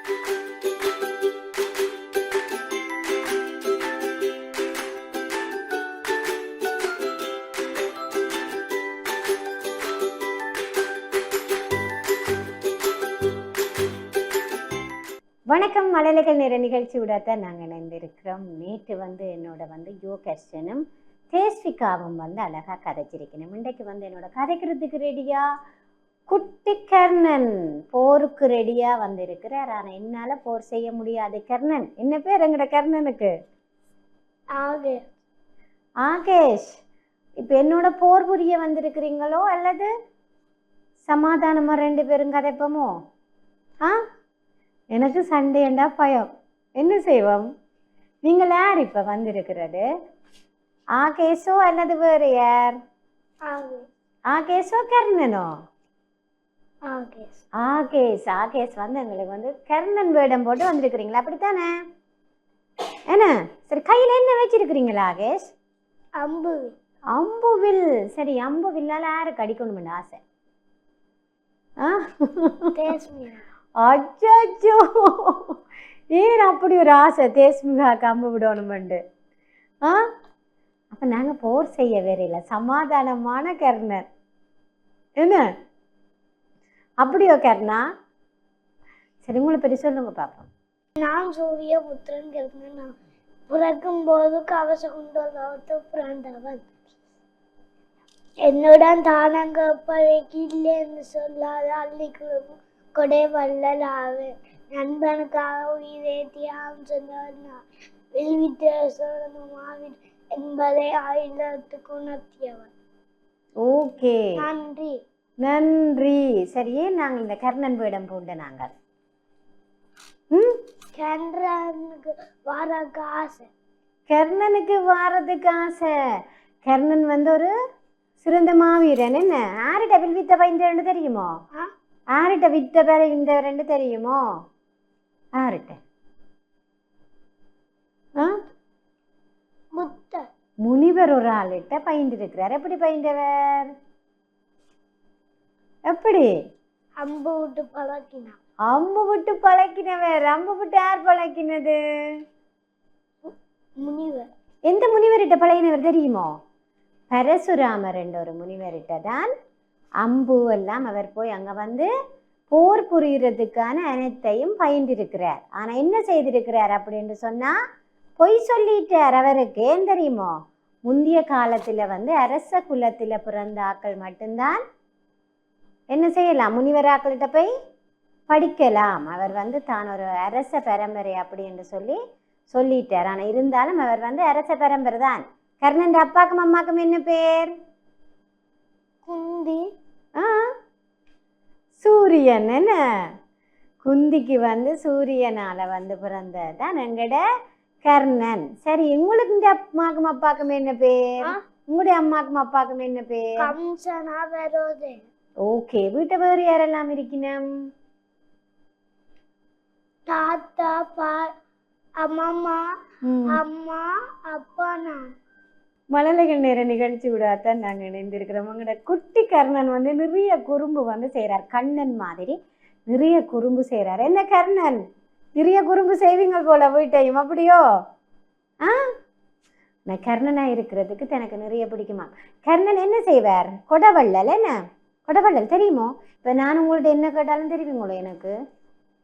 வணக்கம். மழலைகள் நேர நிகழ்ச்சியோடத்தான் நாங்கள் இணைந்திருக்கிறோம். நேற்று என்னோட யோகர்ஷனும் தேஸ்விகாவும் அழகாக கதைச்சிருக்கணும். இன்றைக்கு என்னோட கதைக்கிறதுக்கு ரெடியா குட்டி கர்ணன் போருக்கு ரெடியா வந்திருக்கிறார். ஆனால் என்னால் போர் செய்ய முடியாது. கர்ணன் என்ன பேர் எங்களோட கர்ணனுக்கு? ஆகேஷ். இப்போ என்னோட போர் புரிய வந்திருக்கிறீங்களோ அல்லது சமாதானமாக ரெண்டு பேரும் கதைப்போமோ? எனக்கு சண்டேண்டா பயம். என்ன செய்வோம்? நீங்கள் யார் இப்போ வந்திருக்கிறது? ஆகேஷோ அல்லது வேறு யார்? ஆகேஷோ கர்ணனோ? ஆகேஷ். ஆகேஷ் எங்களுக்கு கர்ணன் வேடம் போட்டு வந்திருக்கிறீங்களா? அப்படித்தானே? என்ன சரி, கையில் என்ன வச்சிருக்கிறீங்களா ஆகேஷ்? அம்புவில். சரி, அம்புவில்லால் யாருக்கு அடிக்கணும்னு ஆசை? அச்சோ, ஏன் அப்படி ஒரு ஆசை தேஸ்மிகா கம்பு விடணுமெண்டு? அப்போ நாங்கள் போர் செய்ய வேற இல்லை, சமாதானமான கர்ணன். என்ன அப்படியோ கர்ணா? சரி, உங்களை பற்றி சொல்லுங்க பார்ப்போம். நான் சூரிய புத்திரன் கர்ணன். நான் பிறக்கும் போது கவச குண்டலத்தை பிறந்தவன். என்னுடன் தானங்க இல்லைன்னு சொல்லாத அள்ளிக்குழும் கொடை வல்லலாவே. நண்பனுக்காக உயிரை தியாகம் சொன்னவன் என்பதை ஆயுதத்துக்கு உணர்த்தியவன். ஓகே, நன்றி. நன்றி. சரியே, நாங்கள் இந்த கர்ணன் வேடம் பூண்ட நாங்கள் கர்ணனுக்கு வாரதுக்கு ஆசை. கர்ணனுக்கு வாரதுக்கு ஆசை. கர்ணன் ஒரு சிறந்த மாவீரன். என்ன ஆரிட்ட வில்வித்த பையன் தெரியுமோ? ஆரிட்ட விட்ட பேர இந்த ரெண்டு தெரியுமோ? ஆரிட்ட முனிவர் ஒரு ஆளிட்ட பயின்றிருக்கிறார். எப்படி பயின்றவர்? எப்படி? அம்பு விட்டு பழக்கினார். அம்பு விட்டு பழக்கினவர். அம்பு விட்டு யார் பழக்கினது? முனிவர். எந்த முனிவர்கிட்ட பழகினவர் தெரியுமோ? பரசுராமர் என்ற ஒரு முனிவர்கிட்ட தான் அம்பு எல்லாம் அவர் போய் அங்கே போர் புரிகிறதுக்கான அனைத்தையும் பயின்றிருக்கிறார். ஆனால் என்ன செய்திருக்கிறார் அப்படின்னு சொன்னால் பொய் சொல்லிட்டார். அவருக்கு ஏன் தெரியுமோ? முந்தைய காலத்தில் அரச குலத்தில் பிறந்த ஆக்கள் மட்டும்தான் என்ன செய்யலாம்? முனிவர் ஆக்கள்கிட்ட போய் படிக்கலாம். அவர் தான் ஒரு அரச பரம்பரை அப்படி என்று சொல்லிட்டார். ஆனால் இருந்தாலும் அவர் அரச பரம்பரை தான். கர்ணன் அப்பாக்கும் அம்மாக்கும் என்ன பேர்? குந்தி. சூரியன். என்ன குந்திக்கு சூரியனால பிறந்ததான் எங்கட கர்ணன். சரி, உங்களுக்கு இந்த அம்மாக்கும் அப்பாக்கும் என்ன பேர்? உங்களுடைய அம்மாக்கும் அப்பாக்கும் என்ன பேர்? கம்சனா வருது. ஓகே, வீட்டை வேறு யாரெல்லாம் இருக்கணும்? தாத்தா, அம்மா, அம்மா, அப்பா, நான். மழலைகள் நேர நிகழ்ச்சி விடாதான் நாங்கள் இணைந்திருக்கிறோம். உங்களோட குட்டி கர்ணன் நிறைய குறும்பு செய்கிறார். கண்ணன் மாதிரி நிறைய குறும்பு செய்கிறார். என்ன கர்ணன், நிறைய குறும்பு செய்வீங்க போல வீட்டையும், அப்படியோ? நான் கர்ணனாக இருக்கிறதுக்கு தனக்கு நிறைய பிடிக்குமா? கர்ணன் என்ன செய்வார்? கொடவள்ளல். என்ன கொடவள்ளல் தெரியுமோ? இப்போ நான் உங்கள்ட்ட என்ன கேட்டாலும் தெரிவிங்களோ? எனக்கு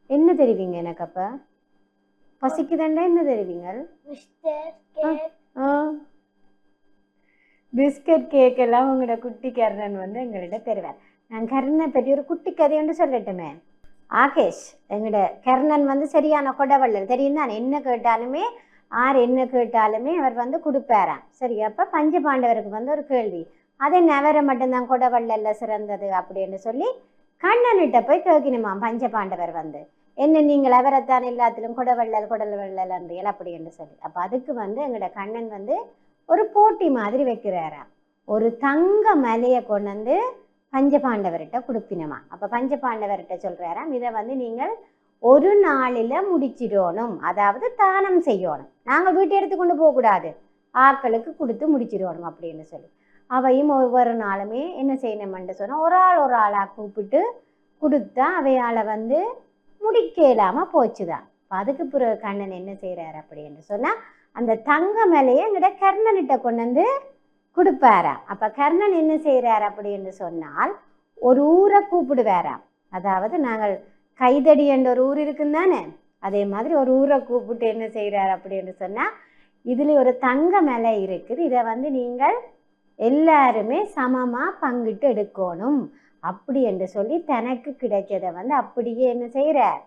என்ன தெரிவிங்க? எனக்கு அப்போ பசிக்குதண்டா என்ன தெரிவிங்க? பிஸ்கட் கேக் எல்லாம் உங்களோட குட்டி கர்ணன் எங்கள்கிட்ட தருவார். நான் கர்ணனை பற்றி ஒரு குட்டி கதை ஒன்று சொல்லட்டுமே. ஆகேஷ், எங்களோட கர்ணன் சரியான கொடவள்ளல் தெரியும் தான். என்ன கேட்டாலுமே என்ன கேட்டாலுமே அவர் கொடுப்பாராம். சரி, அப்போ பஞ்ச பாண்டவருக்கு ஒரு கேள்வி. அதை நவரை மட்டும்தான் கொடவள்ளல்ல சிறந்தது அப்படின்னு சொல்லி கண்ணன்கிட்ட போய் கேட்கணுமா பஞ்ச பாண்டவர் என்ன நீங்கள் அவரைத்தான் எல்லாத்திலும் கொடவள்ளல் அன்றியல் அப்படி என்று சொல்லி. அப்போ அதுக்கு எங்களோட கண்ணன் ஒரு போட்டி மாதிரி வைக்கிறாராம். ஒரு தங்க மலையை கொண்டு பஞ்ச பாண்டவர்கிட்ட கொடுப்பினமா. அப்போ பஞ்ச பாண்டவர்கிட்ட சொல்கிறாராம், இதை நீங்கள் ஒரு நாளில் முடிச்சிடணும், அதாவது தானம் செய்யணும். நாங்கள் வீட்டை எடுத்துக்கொண்டு போகக்கூடாது, ஆக்களுக்கு கொடுத்து முடிச்சிடணும் அப்படின்னு சொல்லி. அவையும் ஒவ்வொரு நாளுமே என்ன செய்யணும்னு சொன்னால் ஒரு ஆளாக கூப்பிட்டு கொடுத்தா அவையால் முடிக்க இல்லாமல் போச்சுதான். அதுக்கு பிறகு கண்ணன் என்ன செய்கிறார் அப்படின்னு சொன்னால் அந்த தங்க மலையை எங்கிட்ட கர்ணன்கிட்ட கொண்டு வந்து கொடுப்பாராம். அப்போ கர்ணன் என்ன செய்கிறார் அப்படின்னு சொன்னால் ஒரு ஊரை கூப்பிடுவாராம். அதாவது நாங்கள் கைதடி என்ற ஒரு ஊர் இருக்குன்னு தானே, அதே மாதிரி ஒரு ஊரை கூப்பிட்டு என்ன செய்கிறார் அப்படின்னு சொன்னால் இதில் ஒரு தங்க மலை இருக்குது, இதை வந்து நீங்கள் எல்லாருமே சமமாக பங்கிட்டு எடுக்கணும் அப்படி என்று சொல்லி தனக்கு கிடைச்சதை வந்து அப்படியே என்ன செய்கிறார்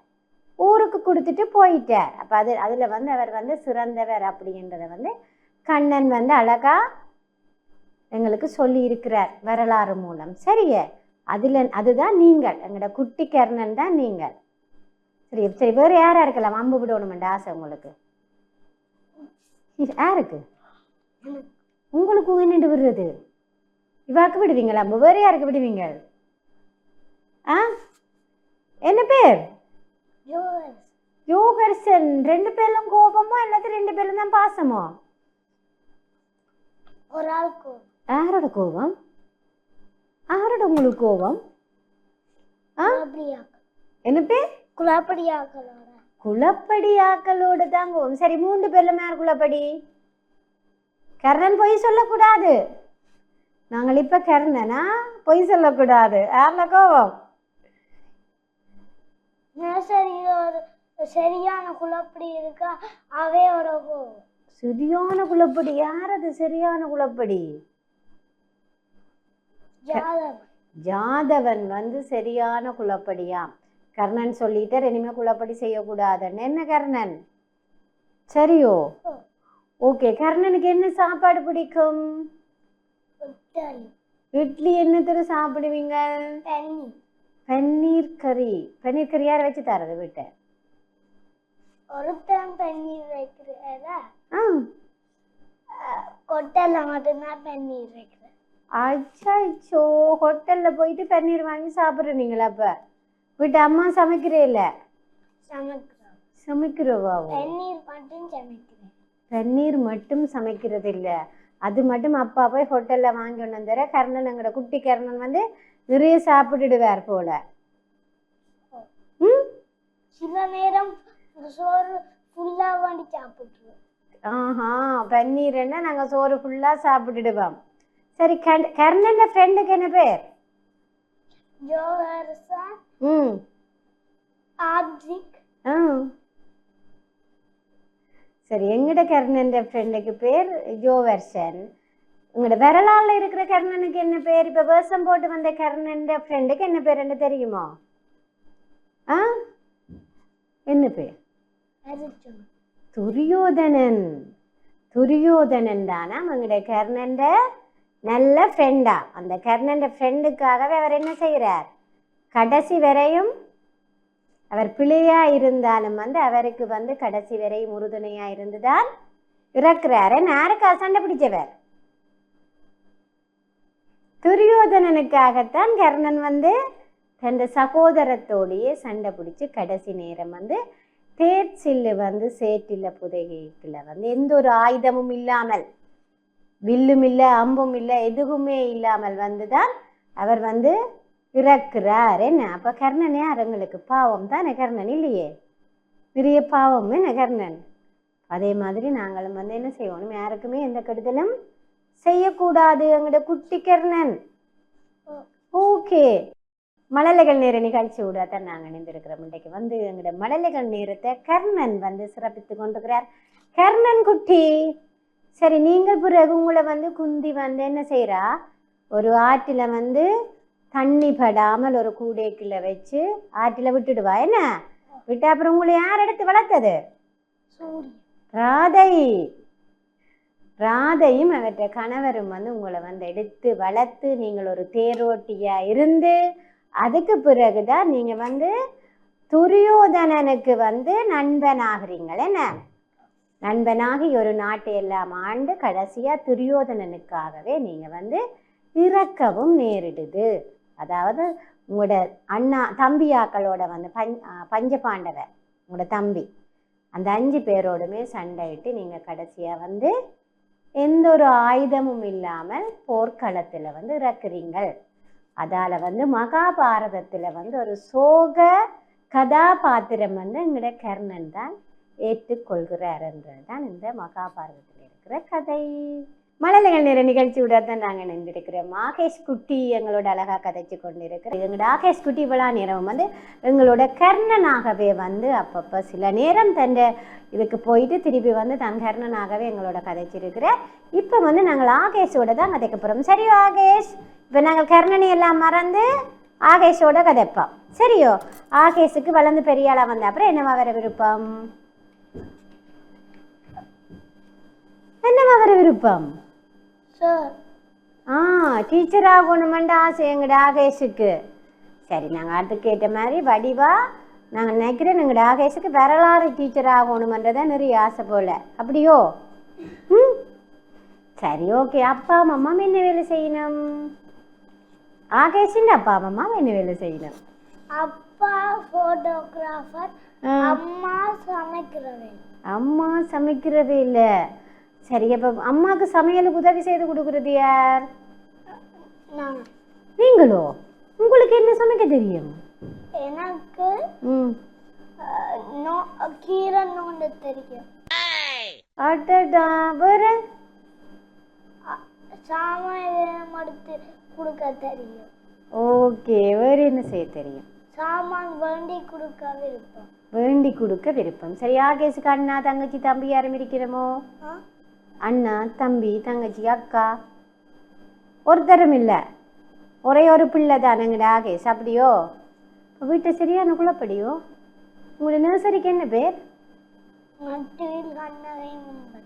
ஊருக்கு கொடுத்துட்டு போயிட்டார். அப்போ அதில் வந்து அவர் வந்து சிறந்தவர் அப்படின்றத வந்து கண்ணன் வந்து அழகா எங்களுக்கு சொல்லி இருக்கிறார் வரலாறு மூலம். சரியே, அதுதான் நீங்கள், எங்களோட குட்டி கர்ணன் தான் நீங்கள். சரி சரி, வேறு யாரா இருக்கலாம் அம்பு விடணுமென்ற ஆசை உங்களுக்கு? யாருக்கு? உங்களுக்கு என்னண்டு விடுறது? இவாக்கு விடுவீங்களா அம்பு? வேறு யாருக்கு விடுவீங்க? என்ன பேர்? யோகர்சன். 2 பேரும் கோபமோ அல்லது 2 பேரும் தான் பாசமோ? ஒரு ஆள் கோபம். யாரோட கோபம்? யாரோட உங்களுக்கு கோபம்? என்ன பேர்? குலப்படியாக்களோட. குலப்படியாக்களோட தான் கோபம். சரி, 3 பேர்ல யார் குலப்படி? கர்ணன் பொய் சொல்லக்கூடாது. நாங்கள் இப்ப கர்ணனா பொய் சொல்லக்கூடாது. யார்ல கோபம்? சரியான குலப்படி இருக்கா அவையோட கோபம். சரியான குலப்படி? யார் அது சரியான குலப்படி? ஜாதவன் வந்து சரியான குலப்படியாம். கர்ணன் சொல்லிட்டார் இனிமே குலப்படி செய்யக்கூடாதுன்னு. என்ன கர்ணன் சரியோ? ஓகே. கர்ணனுக்கு என்ன சாப்பாடு பிடிக்கும்? இட்லி. என்ன சாப்பிடுவீங்க? பன்னீர் கறி. பன்னீர் கறி யார் வச்சு தரது வீட்டை? ஒருத்தன் பன்னீர் வைக்கிறதா? ஹோட்டல்ல மட்டும்தான் பன்னீர் வைக்கிறேன். அச்சோ, ஹோட்டல்ல போயிட்டு பன்னீர் வாங்கி சாப்பிடுறீங்களா? அப்ப வீட்டு அம்மா சமைக்கிறே இல்ல? சமைக்கிறவா? பன்னீர் மட்டும் சமைக்கிறேன். பன்னீர் மட்டும் சமைக்கிறது இல்ல, அது மட்டும் அப்பா போய் ஹோட்டல்ல வாங்கி ஒன்று தர. கர்ணன் எங்கட குட்டி கர்ணன் வந்து நிறைய சாப்பிட்டுடுவார் போல. சில நேரம் சோறு ஃபுல்லா வாங்கி சாப்பிட்டுருவோம். பன்னீர்னா நாங்க சோறு ஃபுல்லா சாப்பிட்டுடுவோம். சரி, கர்ணன் ஃப்ரெண்டுக்கு என்ன பேர்? ஜோஹர்சன். ஆத்ரிக். சரி, எங்கட கர்ணன் ஃப்ரெண்டுக்கு பேர் ஜோவர்சன். உங்களோட வரலாறுல இருக்கிற கர்ணனுக்கு என்ன பேர்? இப்ப வேஷம் போட்டு வந்த கர்ணன் ஃப்ரெண்டுக்கு என்ன பேர் என்று தெரியுமா? என்ன பேர்? துரியோதனன். துரியோதனன் தானா எங்கட கர்ணன் நல்ல ஃப்ரெண்டா? அந்த கர்ணன் ஃப்ரெண்டுக்காகவே அவர் என்ன செய்கிறார்? கடைசி வரையும் அவர் பிள்ளையா இருந்தாலும் வந்து அவருக்கு வந்து கடைசி வரையும் உறுதுணையா இருந்துதான் இறக்குறாரு. யாருக்கா சண்டை பிடிச்சவர்? துரியோதனனுக்காகத்தான் கர்ணன் வந்து தன் சகோதரத்தோடையே சண்டை பிடிச்சு கடைசி நேரம் வந்து தேர்ச்சில்லு வந்து சேற்றில புதைகைக்குள்ள வந்து எந்த ஒரு ஆயுதமும் இல்லாமல், வில்லும் இல்லை அம்பும் இல்லை எதுவுமே இல்லாமல் வந்துதான் அவர் வந்து இறக்குறார். என்ன அப்ப கர்ணனே அரங்களுக்கு பாவம் தானே? கர்ணன் இல்லையே, பெரிய பாவம் என்ன கர்ணன்? அதே மாதிரி நாங்களும் வந்து என்ன செய்வோம், யாருக்குமே எந்த கெடுதலும் செய்யக்கூடாது எங்கட குட்டி கர்ணன். ஓகே, மழலைகள் நேர நிகழ்ச்சி விடத்தான் நாங்கள் இணைந்திருக்கிறோம். இன்றைக்கு வந்து எங்கட மழலைகள் நேரத்தை கர்ணன் வந்து சிறப்பித்து கொண்டிருக்கிறார். கர்ணன் குட்டி, சரி, நீங்கள் பிறகு உங்களை வந்து குந்தி வந்து என்ன செய்யறா, ஒரு ஆற்றில வந்து தண்ணி படாமல் ஒரு கூடைக்குள்ள வச்சு ஆற்றில விட்டுடுவா. என்ன விட்டு அப்புறம் உங்களை யார் எடுத்து வளர்த்தது? ராதை. ராதையும் அவற்ற கணவரும் வந்து உங்களை வந்து எடுத்து வளர்த்து நீங்கள் ஒரு தேரோட்டியா இருந்து அதுக்கு பிறகுதான் நீங்க வந்து துரியோதனனுக்கு வந்து நண்பனாகிறீங்கள். என்ன நண்பனாகி ஒரு நாட்டை எல்லாம் ஆண்டு கடைசியா துரியோதனனுக்காகவே நீங்க வந்து இறக்கவும் நேரிடுது. அதாவது உங்களோட அண்ணா தம்பியாக்களோட வந்து பஞ்ச பாண்டவர் உங்களோட தம்பி அந்த 5 பேரோடுமே சண்டையிட்டு நீங்க கடைசியா வந்து எந்த ஒரு ஆயுதமும் இல்லாமல் போர்க்களத்துல வந்து இறக்குறீங்கள். அதால வந்து மகாபாரதத்துல வந்து ஒரு சோக கதாபாத்திரம் வந்து எங்களோட கர்ணன் தான் ஏற்றுக்கொள்கிறார்ன்றது தான் இந்த மகாபாரதத்தில் இருக்கிற கதை. மழலைகள் நேர நிகழ்ச்சியோட தான் நாங்கள் நின்றுருக்கிறோம். ஆகேஷ் குட்டி எங்களோட அழகாக கதைச்சு கொண்டு இருக்கிறோம். எங்களோட ஆகேஷ் குட்டி விழா நேரம் வந்து எங்களோட கர்ணனாகவே வந்து அப்பப்போ சில நேரம் தன் இதுக்கு போயிட்டு திருப்பி வந்து தன் கர்ணனாகவே எங்களோட கதைச்சிருக்கிறேன். இப்போ வந்து நாங்கள் ஆகேஷோட தான் கதைக்க போகிறோம். சரியோ ஆகேஷ்? இப்போ நாங்கள் கர்ணனை எல்லாம் மறந்து ஆகேஷோட கதைப்போம். சரியோ? ஆகேஷுக்கு வளர்ந்து பெரிய ஆளாக வந்த அப்புறம் என்னவா வர விருப்பம்? என்னவா வர விருப்பம்? டீச்சர் ஆகணுமெண்டு ஆசை எங்கட ஆகேஷுக்கு. சரி, நாங்கள் அதுக்கு ஏற்ற மாதிரி வடிவா நாங்கள் நினைக்கிறேன் எங்கட ஆகேஷுக்கு வரலாறு டீச்சர் ஆகணுமென்றதை நிறைய ஆசை போல. அப்படியோ? சரி, ஓகே. அப்பா அம்மா என்ன வேலை செய்யணும்? ஆகேஷின் அப்பா அம்மா என்ன வேலை செய்யணும்? அப்பா போட்டோகிராஃபர், அம்மா சமைக்கிறவே. அம்மா சமைக்கிறவே இல்லை. சரி, அப்போ அம்மாவுக்கு சமையலுக்கு உதவி செய்து கொடுக்குறது யார்? நீங்களோ? உங்களுக்கு என்ன சமைக்க தெரியும்? எனக்கு கீரை நோண்ட தெரியும். அடடா, வேற? சாமான் மடுத்து கொடுக்க தெரியும். ஓகே, வேற என்ன செய்ய தெரியும்? சாமான் வேண்டி கொடுக்க விருப்பம். வேண்டி கொடுக்க விருப்பம். சரி, ஆகேஷுக்கு அண்ணா தங்கச்சி தம்பி யாரும் இருக்கிறமோ? அண்ணா தம்பி தங்கச்சி அக்கா ஒருத்தரும் இல்லை, ஒரே ஒரு பிள்ளை தானேங்கட ஆகேஷ். அப்படியோ? வீட்டை சரியான குழப்படியோ? உங்களோட நர்சரிக்கு என்ன பேர்? மட்டிவில் கண்ணகை முன்பல்.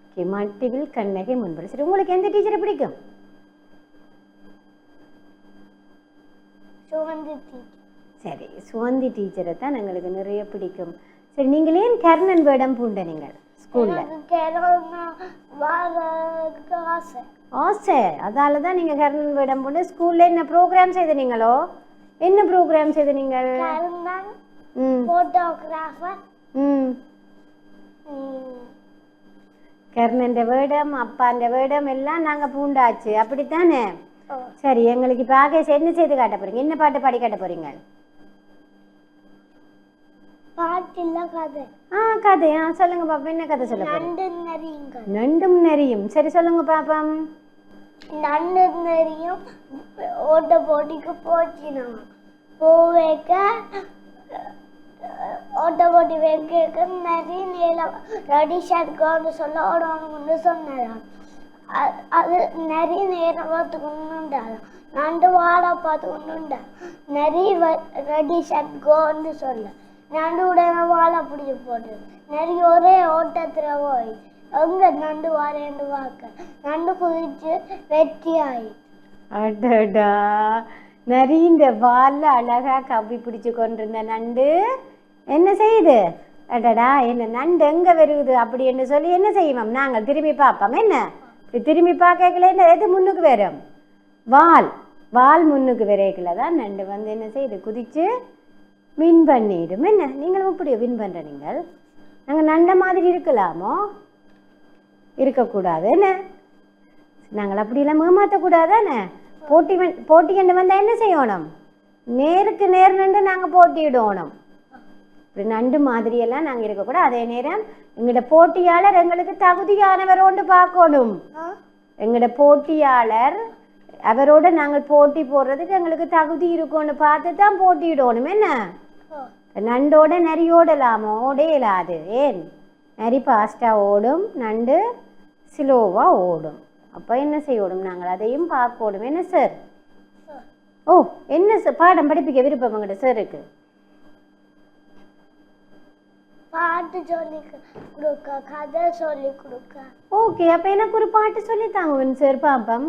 ஓகே, மட்டிவில் கண்ணகை முன்பல். சரி, உங்களுக்கு எந்த டீச்சரை பிடிக்கும்? சுகந்தி டீச்சர். சரி, சுகந்தி டீச்சரை தான் எங்களுக்கு நிறைய பிடிக்கும். சரி, நீங்கள் ஏன் கர்ணன் வேடம் பூண்ட நீங்கள் ஸ்கூல்ல? ஆசை, அதால தான் நீங்கள் கர்ணன் வேடம் பூண்டு ஸ்கூல்ல என்ன ப்ரோக்ராம் செய்த நீங்களோ? என்ன ப்ரோக்ராம் செய்த நீங்கள்? போட்டோகிராஃபர். கர்ணன் வேடம், அப்பாண்ட வேடம் எல்லாம் நாங்கள் பூண்டாச்சு. அப்படித்தானே? சரி, எங்களுக்கு இப்போ ஆகேஷ் என்ன செய்து காட்ட போறீங்க? என்ன பாட்டு பாடி காட்ட போறீங்க? பாட்டில்ல கதை. கதை. சொல்லுங்க பாப்பா, என்ன கதை சொல்ல போறீங்க? நண்டும் நரியும். சரி, சொல்லுங்க பாப்பம். நண்டு நரியும் ஓட்ட போட்டிக்கு போச்சினாங்க. போவேக்க ஓட்ட போட்டி வைக்க நரி நீளம் ரெடி ஷர்ட்கான்னு சொல்ல ஓடணும்னு சொன்னதான். அது நிறைய நேரம் பார்த்து கொண்டுண்டாங்க. நண்டு வாழை பார்த்து கொண்டுண்டா. நிறைய ரெடி ஷர்ட்கோன்னு சொல்ல நண்டு உடனே வாழை பிடிச்சி போட்டு நிறைய ஒரே ஓட்டத்தில் போய் எங்க நண்டு வாரேன்னு பார்க்க நண்டு குதிச்சு வெற்றி ஆகி. அடடா, நிறைய இந்த வாழை அழகா கவ்வி பிடிச்சு கொண்டிருந்த நண்டு என்ன செய்யுது? அடடா, என்ன நண்டு எங்க வருகுது அப்படின்னு சொல்லி என்ன செய்வோம்? நாங்கள் திரும்பி பார்ப்போம். என்ன திரும்பி பார்க்கல எது முன்னுக்கு வரும்? வால் முன்னுக்கு வரைக்கல தான் நண்டு வந்து என்ன செய்யுது? குதிச்சு வின் பண்ணிடும். என்ன நீங்களும் இப்படியோ வின் பண்ணுற? நீங்கள் நாங்கள் நண்ட மாதிரி இருக்கலாமோ? இருக்கக்கூடாது. என்ன நாங்கள் அப்படியெல்லாம் ஏமாற்றக்கூடாதானே? போட்டி கண்டு வந்தால் என்ன செய்யணும்? நேருக்கு நேர் நண்டு நாங்கள் போட்டியிடணும். இப்படி நண்டு மாதிரியெல்லாம் நாங்கள் இருக்கக்கூடாது. அதே நேரம் எங்களோட போட்டியாளர் எங்களுக்கு தகுதியானவரோண்டு பார்க்கணும். எங்களோட போட்டியாளர் அவரோட நாங்கள் போட்டி போடுறதுக்கு எங்களுக்கு தகுதி இருக்கும்னு பார்த்து தான் போட்டியிடணும். என்ன நண்டோட நரி ஓடலாமோ? ஓடையலாது. ஏன்? நரி ஃபாஸ்ட்டாக ஓடும், நண்டு ஸ்லோவாக ஓடும். அப்போ என்ன செய்யணும்? நாங்கள் அதையும் பார்க்கணும். என்ன சார்? ஓ, என்ன சார் பாடம் படிப்பிக்க விருப்பம் எங்கள்கிட்ட சாருக்கு? பாட்டு சொல்லி கொடுக்க, கதை சொல்லி கொடுக்க. ஓகே, அப்போ எனக்கு ஒரு பாட்டு சொல்லித்தாங்க சார் பாப்பம்.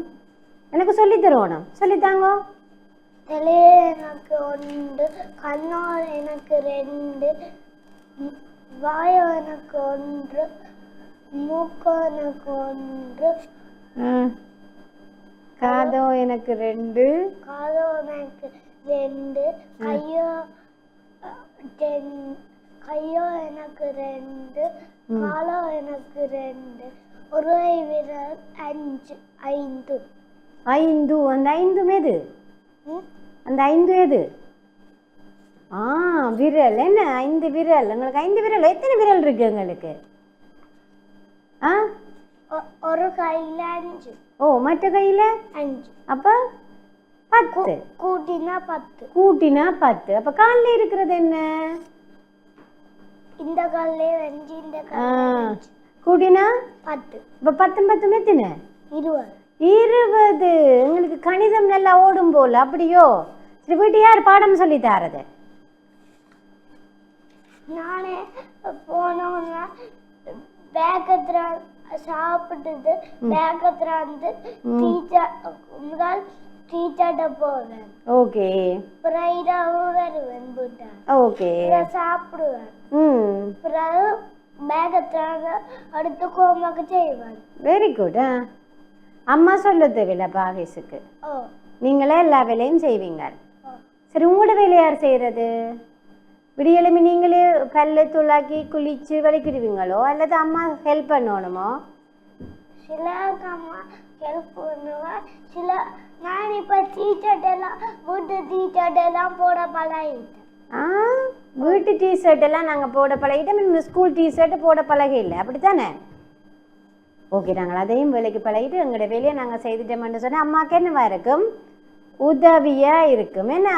எனக்கு சொல்லி தருவோம். சொல்லித்தாங்க. தலையே எனக்கு ஒன்று, கண்ணோர் எனக்கு ரெண்டு, வாயோ எனக்கு ஒன்று, மூக்கோ எனக்கு ஒன்று, காதோ எனக்கு ரெண்டு, கையோ எனக்கு ரெண்டு, காலோ எனக்கு ரெண்டு, ஒரு விரல் ஐந்து. அந்த ஐந்து எது? அந்த ஐந்து எது? விரல் என்ன 5 விரல். உங்களுக்கு 5 விரல். எத்தனை விரல் இருக்கு உங்களுக்கு? ஒரு கையில 5. ஓ, மற்ற கையில 5. அப்ப 10. கூட்டினா 10. கூட்டினா 10. அப்ப கால்ல இருக்கிறது என்ன? இந்த கால்லே 5, இந்த கால்லே கூட்டினா 10. இப்ப 10 10 எத்தனை? 20. 20. உங்களுக்கு கணிதம் நல்லா ஓடும் போல. அப்படியோ? சரி, வீட்டு யார் பாடம் சொல்லி தாரது? நானே போனோம்னா பேக்கத்துல சாப்பிட்டுட்டு பேக்கத்துல வந்து டீச்சர்ட்ட போவேன். ஓகே. பிரைடாவும் வருவேன் வீட்டை. ஓகே. சாப்பிடுவேன். பிறகு பேக்கத்துல அடுத்து ஹோம்வொர்க் செய்வேன். Very good. அம்மா சொல்ல தேவையில்ல பாகேஷுக்கு. நீங்களே எல்லா வேலையும் செய்வீங்க. சரி, உங்களோட வேலை யார் செய்யறது? விடியலுமே நீங்களே கல் துளாக்கி குளிச்சு வலிக்கிடுவீங்களோ அல்லது அம்மா ஹெல்ப் பண்ணணுமோ? சில அம்மா ஹெல்ப் பண்ணுவா. சில நான் இப்போ டீஷர்ட்டெல்லாம் வீட்டு டீஷர்ட்டெல்லாம் போட பழகிட்டேன். வீட்டு டிஷர்ட் எல்லாம் நாங்கள் போட பழகிட்டோம். ஸ்கூல் டிஷர்ட் போட பழக இல்லை, அப்படித்தானே? ஓகே, நாங்கள் அதையும் வேலைக்கு பழகிட்டு எங்களோட வேலையை நாங்கள் செய்துட்டோம்னு சொன்னால் அம்மாவுக்கு என்னவா இருக்கும்? உதவியாக இருக்கும். என்ன?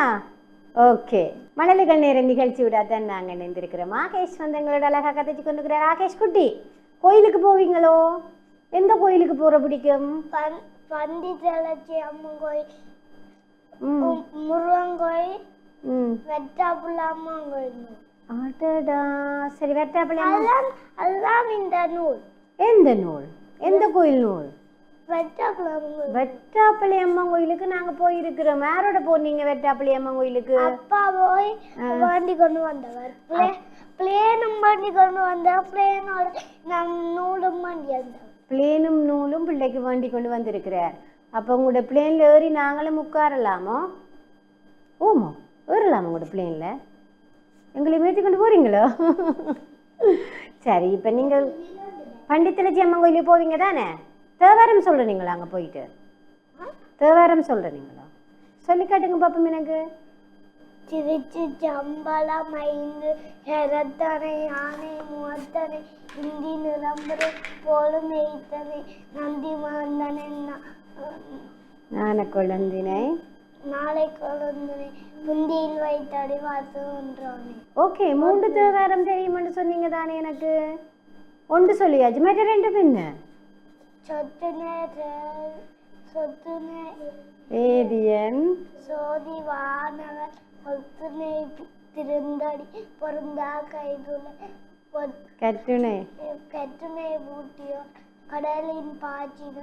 ஓகே, மழலைகள் நேர நிகழ்ச்சி விடாதான் நாங்கள் நினைந்திருக்கிறோம். ஆகேஷ் வந்து எங்களோட அழகாக கதைச்சு கொண்டுக்கிறார். ஆகேஷ் குட்டி, கோயிலுக்கு போவீங்களோ? எந்த கோயிலுக்கு போகிற பிடிக்கும்? பண்டிதலட்சி அம்மன் கோயில், முருகன் கோயில், வெட்டாப்புள்ள அம்மன் கோயில். அடடா, சரி, வெட்டாப்புள்ள அதுதான் இந்த நூல். எந்த நூல்? எந்த கோயில் நூல்? வெட்டாப்பள்ளி அம்மன் கோயிலுக்கு நாங்க போயிருக்கிறோம். யாரோட போனீங்க வெட்டாப்பள்ளி அம்மன் கோயிலுக்கு? அப்பா போய் வண்டி கொண்டு வந்தவர். பிளேனும் வண்டி கொண்டு வந்தார். பிளேனோட நூலும் வண்டி வந்தார். பிளேனும் நூலும் பிள்ளைக்கு வண்டி கொண்டு வந்திருக்கிறார். அப்போ உங்களோட பிளேன்ல ஏறி நாங்களும் உட்காரலாமோ? ஓமா, ஏறலாமா உங்களோட பிளேன்ல? எங்களை ஏற்றி கொண்டு போறீங்களோ? சரி, இப்போ நீங்கள் பண்டிதலட்சி அம்மன் கோயிலுக்கு போவீங்க தானே? தேவாரம் சொல்கிறீங்களா? அங்கே போயிட்டு தேவாரம் சொல்கிறீங்களா? சொல்லி காட்டுங்க பாப்போம் எனக்கு. திருச்சி சம்பளம் 5 ஹெரத்தனை யானை முகத்தனை இந்தி நிலம்பரை போலும் எய்த்தனை நந்தி மகந்தனை நான குழந்தினை நாளை குழந்தினை புந்தியில் வைத்தடி வாத்து ஒன்றானே. ஓகே, 3 தேவாரம் தெரியுமென்று சொன்னீங்க தானே? எனக்கு ஒன்று சொல்லியாச்சு, மற்ற 2 பின்ன சொத்துனை வேதியன் சோதி வானவர் சொத்துனை திருந்தடி பொருந்தா கைதுளை கட்டுணை பூட்டியோ கடலின் பாய்ச்சின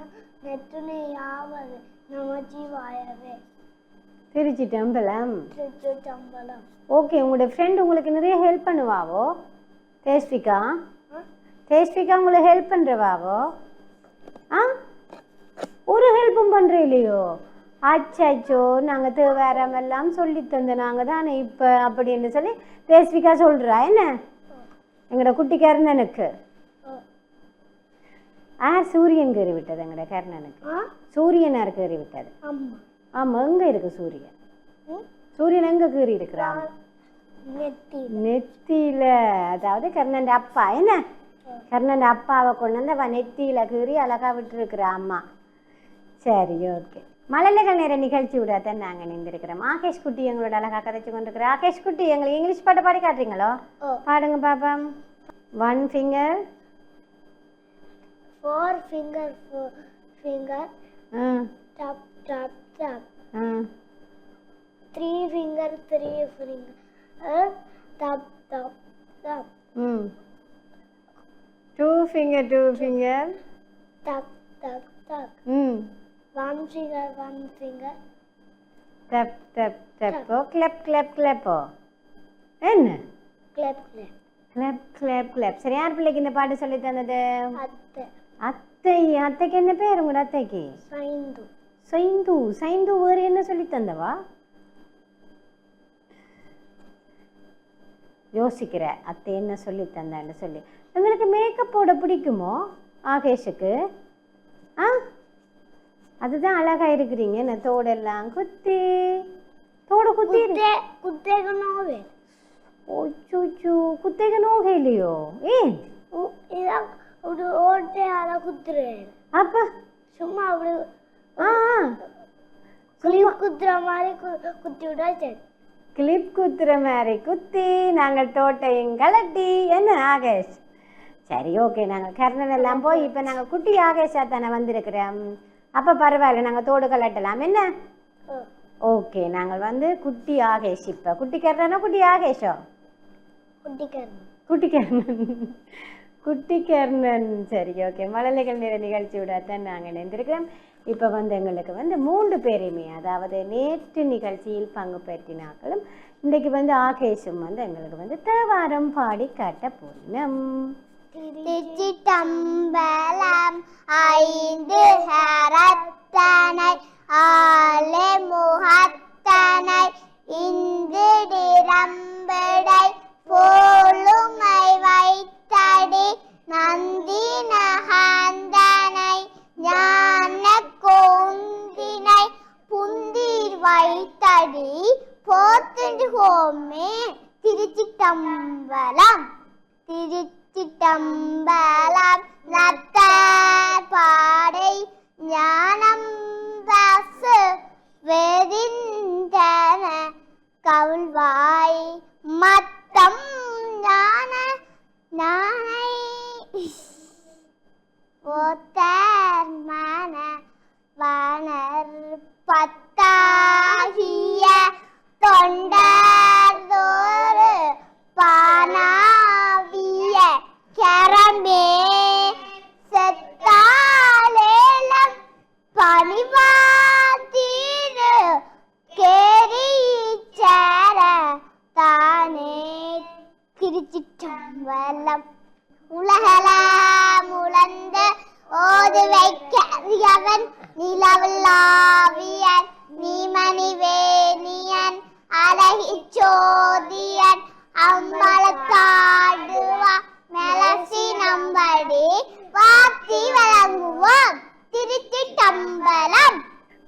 நெற்றுணை யாவது நமச்சிவாயவே. திருச்சிட்டம்பலம். திருச்சிட்டம்பலம். ஓகே, உங்களோட ஃப்ரெண்ட் உங்களுக்கு நிறைய ஹெல்ப் பண்ணுவாவோ? தேஸ்விகா உங்களுக்கு ஹெல்ப் பண்ணுறவாவோ? ஒரு ஹெல்ப்பும் பண்ணுற இல்லையோ? அச்சாச்சோ, நாங்கள் தேவாரம் எல்லாம் சொல்லி தந்த நாங்கள் தானே இப்போ அப்படின்னு சொல்லி தேஸ்விகா சொல்கிறா. என்ன எங்களோட குட்டி கர்ணனுக்கு சூரியன் கறி விட்டது. எங்களோட கர்ணனுக்கு சூரியனார் கறி விட்டது. ஆமாம், எங்கே இருக்கு சூரியன்? சூரியன் எங்கே கீறி இருக்கிறான்? நெத்தியில. அதாவது கர்ணன் அப்பா. என்ன கர்ணன் அப்பாவை கொண்டு வந்து அவன் நெத்தியில கீறி அழகா விட்டுருக்குற அம்மா. சரி, ஓகே. மழலைகள் நேர நிகழ்ச்சி விடாதான் நாங்கள் நின்றுருக்கிறோம். ஆகேஷ் குட்டி எங்களோட அழகா கதைச்சு கொண்டிருக்கிறோம். ஆகேஷ் குட்டி, எங்களுக்கு இங்கிலீஷ் பாட்டு பாடி காட்டுறீங்களோ? பாடுங்க பாப்பா. 1 finger 4 finger tap tap tap. 3 finger tap tap tap. 2 finger tap tap tap. 1 finger tap tap tap. clap clap clap. என்ன? clap clap. சரி, யார் பிள்ளைக்கு இந்த பாட்டு சொல்லி தந்தது? அத்தைக்கு என்ன பேர் உங்களோட அத்தைக்கு? சைந்து. வேறு என்ன சொல்லி தந்தவா? யோசிக்கிற அத்தை என்ன சொல்லி தந்தான்னு சொல்லி. உங்களுக்கு மேக்கப் போட பிடிக்குமோ ஆகேஷுக்கு? அதுதான் அழகா இருக்கிறீங்க. என்ன தோடெல்லாம் குத்தி ஓச்சோ குத்தேக நோக இல்லையோ ஏன் இதான் ஒரு ஓட்டையால குத்துறேன். அப்ப சும்மா அப்படி ஆ கிளிப் குத்துற மாதிரி குத்தி விட்டா சரி. கிளிப் குத்துற மாதிரி குத்தி நாங்கள் தோட்டையும் கலட்டி என்ன ஆகேஷ்? சரி ஓகே, நாங்கள் கர்ணன் எல்லாம் போய் இப்போ நாங்கள் குட்டி ஆகேஷா தானே வந்திருக்கிறோம். அப்போ பரவாயில்ல, நாங்கள் தோடு கலட்டலாம் என்ன? ஓகே, நாங்கள் வந்து குட்டி ஆகேஷ். இப்போ குட்டி கர்ணனோ குட்டி ஆகேஷோ? குட்டி கர்ணன். குட்டி கர்ணன். சரி ஓகே, மழலைகள் நிற நிகழ்ச்சியோட தான் நாங்கள் இணைந்திருக்கிறோம். இப்போ வந்து எங்களுக்கு வந்து 3 பேரையுமே, அதாவது நேற்று நிகழ்ச்சியில் பங்கு பெற்றினாக்களும் இன்றைக்கு வந்து ஆகேஷும் வந்து எங்களுக்கு வந்து தேவாரம் பாடி காட்ட போனோம். திருச்சிட்டம்பலம் 5 ஹரத்தனை ஆலே முகத்தனை இந்திரம்படை போலுமை வைத்தடி நந்தி நகந்தனை ஞான கோந்தினை புந்திர் வைத்தடி போத்துண்டு ஹோமே. திருச்சிட்டம்பலம் திருச்சிட்டம்பலம் நத்தார் பாடை ஞானம் தாசு வேதிந்தன கவுள்வாய் மத்தம் ஞான நானை ஓத்தார் மன வானர் பத்தாகிய தொண்டர்தோறு பானாவிய கரமே செத்தாலேலம் பணிவாதீரு கேரீச்சர தானே. திருச்சிற்றம்பலம். உலகலாம் உழந்த ஓது வைக்கவன் நிலவல்லாவியன் நீமணி வேணியன் அழகிச்சோதியன் அம்பலத்தாடுவா மெலசி நம்படி வாத்தி வழங்குவோம். திருச்சிற்றம்பலம்.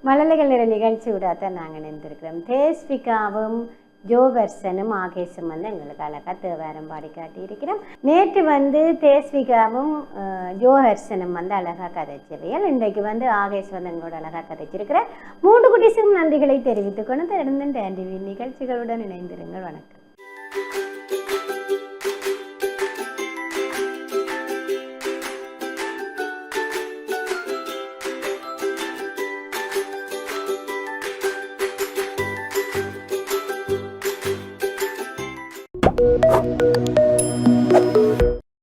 மழலைகள் நிற நிகழ்ச்சியோட தான் நாங்கள் இணைந்திருக்கிறோம். தேஸ்விகாவும் ஜோவர்சனும் ஆகேஷும் வந்து எங்களுக்கு அழகாக தேவாரம் பாடி காட்டியிருக்கிறோம். நேற்று வந்து தேஸ்விகாவும் ஜோஹர்சனும் வந்து அழகாக கதைச்சவையால் இன்றைக்கு வந்து ஆகேஷ் வந்து எங்களோட அழகாக கதைச்சிருக்கிற 3 குட்டிஸுக்கும் நன்றிகளை தெரிவித்துக்கொண்டு தொடர்ந்து டிவி நிகழ்ச்சிகளுடன் இணைந்திருங்கள். வணக்கம்.